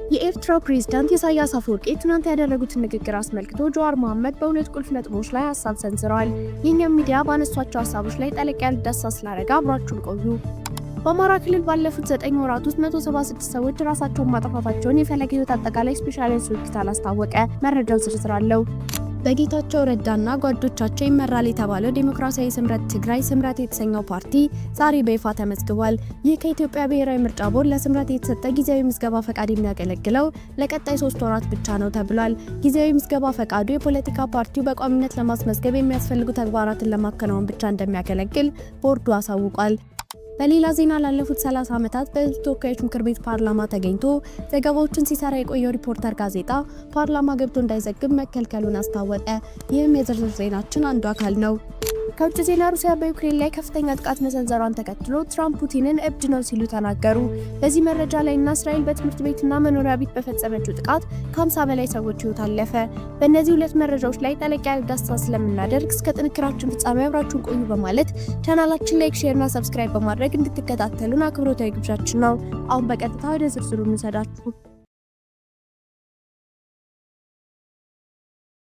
የኤርትራው ፕሬዝዳንት ኢሳያስ አፈወርቂ ትናንት ያደረጉትን ንግግር አስመልክቶ ጀዋር መሐመድ በሁለት ቁልፍ ነጥቦች ላይ ሀሳብ ሰንዝረዋል። የኛም ሚዲያ ባነሷቸው ሀሳቦች ላይ ጠለቅ ያለ ዳሰሳ ስላደረገ አብራችሁን ቆዩ። በአማራ ክልል ባለፉት 9 ወራት ውስጥ 176 ሰዎች ራሳቸውን ማጥፋታቸውን የፈለገ ሕይወት አጠቃላይ ስፔሻሊስት ሆስፒታል አስታወቀ። መረጃው ዝርዝር አለው። በጌታቸው ረዳና ጓዶቻቸው ይመራል የተባለው ዴሞክራሲያዊ ስምረት ትግራይ ስምረት የተሰኘው ፓርቲ ዛሬ በይፋ ተመዝግቧል። ይህ ከኢትዮጵያ ብሔራዊ ምርጫ ቦርድ ለስምረት የተሰጠ ጊዜያዊ ምዝገባ ፈቃድ የሚያገለግለው ለቀጣይ 3 ወራት ብቻ ነው ተብሏል። ጊዜያዊ ምዝገባ ፈቃዱ የፖለቲካ ፓርቲው በቋሚነት ለማስመዝገብ የሚያስፈልጉ ተግባራትን ለማከናወን ብቻ እንደሚያገለግል ቦርዱ አሳውቋል። በሌላ ዜና ላለፉት 30 ዓመታት በሕዝብ ተወካዮች ምክር ቤት ፓርላማ ተገኝቶ ዘገባዎችን ሲሰራ የቆየው ሪፖርተር ጋዜጣ ፓርላማ ገብቶ እንዳይዘግብ መከልከሉን አስታወቀ። ይህም የዝርዝር ዜናችን አንዱ አካል ነው። ከውጭ ዜና ሩሲያ በዩክሬን ላይ ከፍተኛ ጥቃት መሰንዘሯን ተከትሎ ትራምፕ ፑቲንን እብድ ነው ሲሉ ተናገሩ። በዚህ መረጃ ላይና እስራኤል በትምህርት ቤትና መኖሪያ ቤት በፈጸመችው ጥቃት ከ50 በላይ ሰዎች ሕይወት አለፈ። በእነዚህ ሁለት መረጃዎች ላይ ጠለቅ ያለ ዳሰሳ ስለምናደርግ እስከ ጥንክራችን ፍጻሜ አብራችሁን ቆዩ በማለት ቻናላችን ላይክ፣ ሼር እና ሰብስክራይብ በማድረግ እንድትከታተሉን አክብሮታዊ ግብዣችን ነው። አሁን በቀጥታ ወደ ዝርዝሩ እንሰዳችሁ።